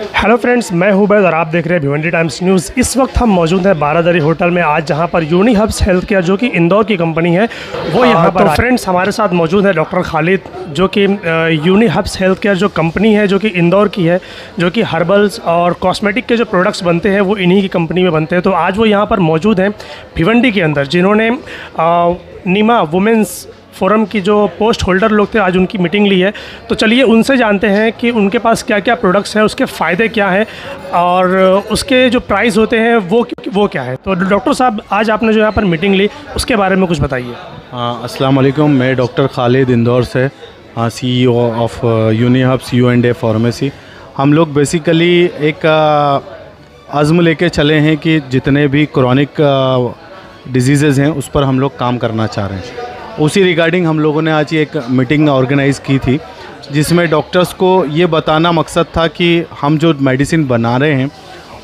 Hello friends, मैं हूं बैद और आप देख रहे हैं भिवंडी टाइम्स न्यूज़। इस वक्त हम मौजूद हैं बारादरी होटल में आज, जहां पर यूनी हब्स हेल्थ केयर जो कि इंदौर की कंपनी है वो यहां पर। तो फ्रेंड्स, हमारे साथ मौजूद है डॉक्टर खालिद, जो कि यूनी हब्स हेल्थ केयर जो कंपनी है जो कि इंदौर की है, जो कि हर्बल्स और कॉस्मेटिक के जो प्रोडक्ट्स बनते हैं वो इन्हीं की कंपनी में बनते हैं। तो आज वो यहाँ पर मौजूद हैं भिवंडी के अंदर, जिन्होंने नीमा वुमेंस फोरम की जो पोस्ट होल्डर लोग थे आज उनकी मीटिंग ली है। तो चलिए उनसे जानते हैं कि उनके पास क्या क्या प्रोडक्ट्स हैं, उसके फ़ायदे क्या हैं और उसके जो प्राइस होते हैं वो क्या है। तो डॉक्टर साहब, आज आपने जो यहाँ पर मीटिंग ली उसके बारे में कुछ बताइए। अस्सलाम वालेकुम, मैं डॉक्टर खालिद इंदौर से CEO of uni hubs U&A pharmacy. हम लोग बेसिकली एक अज़्म लेके चले हैं कि जितने भी क्रॉनिक डिजीज़ेज़ हैं उस पर हम लोग काम करना चाह रहे हैं। उसी रिगार्डिंग हम लोगों ने आज एक मीटिंग ऑर्गेनाइज़ की थी, जिसमें डॉक्टर्स को ये बताना मकसद था कि हम जो मेडिसिन बना रहे हैं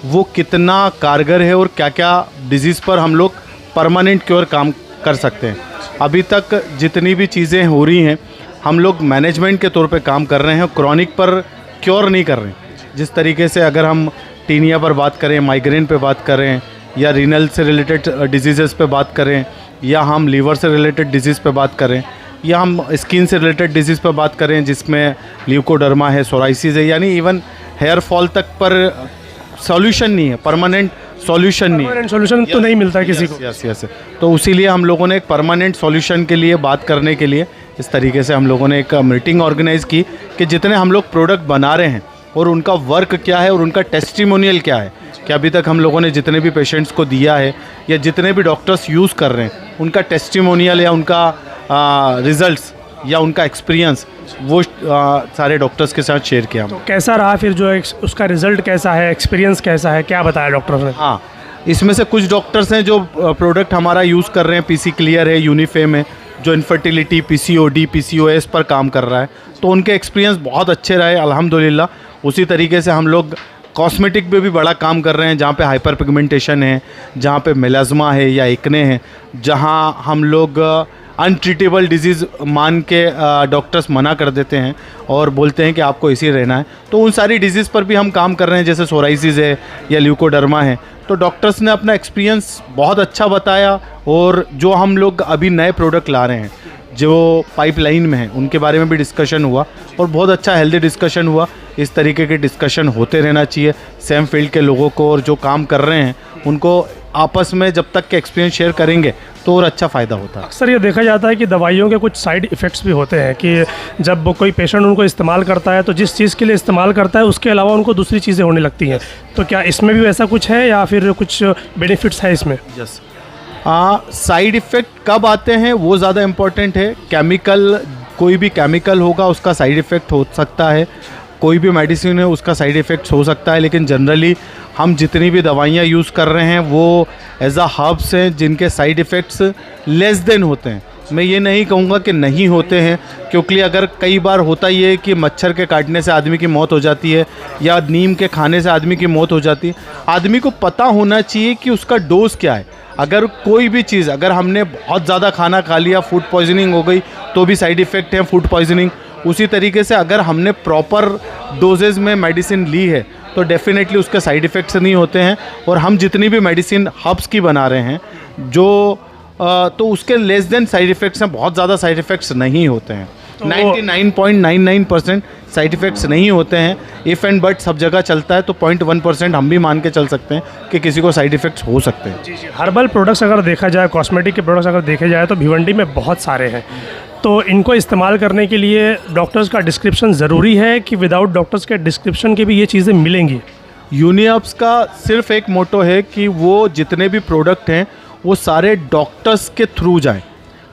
वो कितना कारगर है और क्या क्या डिजीज़ पर हम लोग परमानेंट क्योर काम कर सकते हैं। अभी तक जितनी भी चीज़ें हो रही हैं हम लोग मैनेजमेंट के तौर पे काम कर रहे हैं, क्रॉनिक पर क्योर नहीं कर रहे हैं। जिस तरीके से अगर हम टीनिया पर बात करें, माइग्रेन पे बात करें, या रीनल से रिलेटेड डिजीज़ेज़ पे बात करें, या हम लीवर से रिलेटेड डिजीज़ पे बात करें, या हम स्किन से रिलेटेड डिजीज़ पे बात करें जिसमें ल्यूकोडर्मा है, सोराइसिस है, यानी इवन हेयर फॉल तक पर सॉल्यूशन नहीं है, परमानेंट सॉल्यूशन नहीं है, सॉल्यूशन तो नहीं मिलता है किसी को। यस। तो इसीलिए हम लोगों ने एक परमानेंट सॉल्यूशन के लिए बात करने के लिए इस तरीके से हम लोगों ने एक मीटिंग ऑर्गेनाइज़ की कि जितने हम लोग प्रोडक्ट बना रहे हैं और उनका वर्क क्या है और उनका टेस्टिमोनियल क्या है, कि अभी तक हम लोगों ने जितने भी पेशेंट्स को दिया है या जितने भी डॉक्टर्स यूज़ कर रहे हैं उनका टेस्टिमोनियल या उनका रिज़ल्ट्स या उनका एक्सपीरियंस वो सारे डॉक्टर्स के साथ शेयर किया। तो कैसा रहा फिर, जो उसका रिज़ल्ट कैसा है, एक्सपीरियंस कैसा है, क्या बताया डॉक्टर ने? हाँ, इसमें से कुछ डॉक्टर्स हैं जो प्रोडक्ट हमारा यूज़ कर रहे हैं, PC क्लियर है, यूनिफेम है, जो इनफर्टिलिटी, PCOD, PCOS पर काम कर रहा है, तो उनके एक्सपीरियंस बहुत अच्छे रहे अल्हम्दुलिल्लाह। उसी तरीके से हम लोग कॉस्मेटिक पे भी बड़ा काम कर रहे हैं, जहाँ पे हाइपर पिगमेंटेशन है, जहाँ पे मेलाज्मा है या एक्ने है, जहाँ हम लोग अनट्रीटेबल डिजीज़ मान के डॉक्टर्स मना कर देते हैं और बोलते हैं कि आपको इसी रहना है। तो उन सारी डिजीज़ पर भी हम काम कर रहे हैं, जैसे सोराइसिस है या ल्यूकोडर्मा है। तो डॉक्टर्स ने अपना एक्सपीरियंस बहुत अच्छा बताया, और जो हम लोग अभी नए प्रोडक्ट ला रहे हैं जो पाइपलाइन में हैं उनके बारे में भी डिस्कशन हुआ, और बहुत अच्छा हेल्दी डिस्कशन हुआ। इस तरीके के डिस्कशन होते रहना चाहिए सेम फील्ड के लोगों को, और जो काम कर रहे हैं उनको आपस में जब तक के एक्सपीरियंस शेयर करेंगे तो और अच्छा फ़ायदा होता है। अक्सर ये देखा जाता है कि दवाइयों के कुछ साइड इफ़ेक्ट्स भी होते हैं, कि जब कोई पेशेंट उनको इस्तेमाल करता है तो जिस चीज़ के लिए इस्तेमाल करता है उसके अलावा उनको दूसरी चीज़ें होने लगती हैं। तो क्या इसमें भी वैसा कुछ है या फिर कुछ बेनिफिट्स है इसमें? यस, साइड इफ़ेक्ट कब आते हैं वो ज़्यादा इम्पोर्टेंट है। केमिकल, कोई भी केमिकल होगा उसका साइड इफ़ेक्ट हो सकता है, कोई भी मेडिसिन है उसका साइड इफ़ेक्ट्स हो सकता है, लेकिन जनरली हम जितनी भी दवाइयाँ यूज़ कर रहे हैं वो एज अ हर्ब्स हैं जिनके साइड इफ़ेक्ट्स लेस देन होते हैं। मैं ये नहीं कहूँगा कि नहीं होते हैं, क्योंकि अगर कई बार होता ही है कि मच्छर के काटने से आदमी की मौत हो जाती है या नीम के खाने से आदमी की मौत हो जाती है। आदमी को पता होना चाहिए कि उसका डोज क्या है। अगर कोई भी चीज़, अगर हमने बहुत ज़्यादा खाना खा लिया, फूड पॉइजनिंग हो गई, तो भी साइड इफ़ेक्ट है फूड पॉइजनिंग। उसी तरीके से अगर हमने प्रॉपर डोजेज़ में मेडिसिन ली है तो डेफिनेटली उसके साइड इफ़ेक्ट्स नहीं होते हैं। और हम जितनी भी मेडिसिन हब्स की बना रहे हैं जो तो उसके लेस देन साइड इफ़ेक्ट्स हैं, बहुत ज़्यादा साइड इफ़ेक्ट्स नहीं होते हैं। 99.99% साइड इफ़ेक्ट्स नहीं होते हैं। इफ़ एंड बट सब जगह चलता है, तो 0.1% हम भी मान के चल सकते हैं कि किसी को साइड इफ़ेक्ट्स हो सकते हैं। जी। हर्बल प्रोडक्ट्स अगर देखा जाए, कॉस्मेटिक के प्रोडक्ट्स अगर देखे जाए तो भिवंडी में बहुत सारे हैं। तो इनको इस्तेमाल करने के लिए डॉक्टर्स का डिस्क्रिप्शन ज़रूरी है कि विदाउट डॉक्टर्स के डिस्क्रिप्शन के भी ये चीज़ें मिलेंगी? यूनी हब्स का सिर्फ एक मोटो है कि वो जितने भी प्रोडक्ट हैं वो सारे डॉक्टर्स के थ्रू जाएं।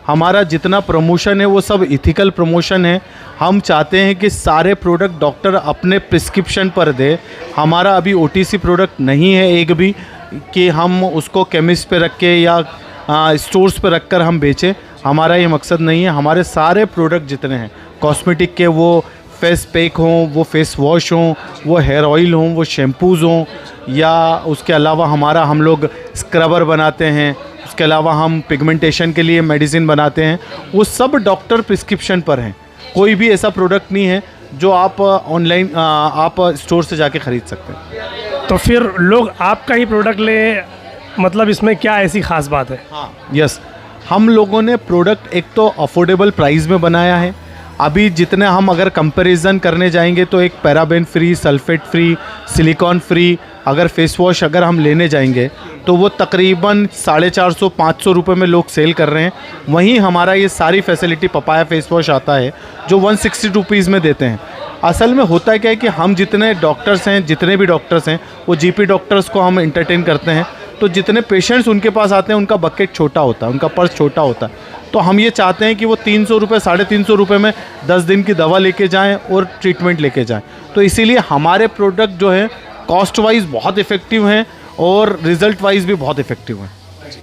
हमारा जितना प्रमोशन है वो सब इथिकल प्रमोशन है। हम चाहते हैं कि सारे प्रोडक्ट डॉक्टर अपने प्रिस्क्रिप्शन पर दे। हमारा अभी OTC प्रोडक्ट नहीं है एक भी कि हम उसको केमिस्ट पे रख के या स्टोर्स पे रख कर हम बेचें। हमारा ये मकसद नहीं है। हमारे सारे प्रोडक्ट जितने हैं कॉस्मेटिक के, वो फेस पैक हों, वो फेस वॉश हों, वो हेयर ऑयल हों, वो शैम्पूज़ हों, या उसके अलावा हम लोग स्क्रबर बनाते हैं, उसके अलावा हम पिगमेंटेशन के लिए मेडिसिन बनाते हैं, वो सब डॉक्टर प्रिस्क्रिप्शन पर हैं। कोई भी ऐसा प्रोडक्ट नहीं है जो आप ऑनलाइन आप स्टोर से जाके ख़रीद सकते हैं। तो फिर लोग आपका ही प्रोडक्ट ले, मतलब इसमें क्या ऐसी खास बात है? हाँ यस, हम लोगों ने प्रोडक्ट एक तो अफोर्डेबल प्राइस में बनाया है। अभी जितने हम अगर कंपैरिजन करने जाएंगे तो एक paraben free, sulphate free, silicon free अगर फेस वॉश अगर हम लेने जाएंगे तो वो तकरीबन 450-500 रुपये में लोग सेल कर रहे हैं। वहीं हमारा ये सारी फैसिलिटी पपाया फेस वॉश आता है जो 160 रुपीज़ में देते हैं। असल में होता है क्या है कि हम जितने डॉक्टर्स हैं, जितने भी डॉक्टर्स हैं, वो जीपी डॉक्टर्स को हम एंटरटेन करते हैं, तो जितने पेशेंट्स उनके पास आते हैं उनका बकेट छोटा होता है, उनका पर्स छोटा होता है। तो हम ये चाहते हैं कि वो 300 रुपये, 350 रुपये में 10 दिन की दवा लेके जाएं और ट्रीटमेंट लेके जाएं। तो इसीलिए हमारे प्रोडक्ट जो है कॉस्ट वाइज बहुत इफ़ेक्टिव हैं और रिज़ल्ट वाइज भी बहुत इफ़ेक्टिव हैं।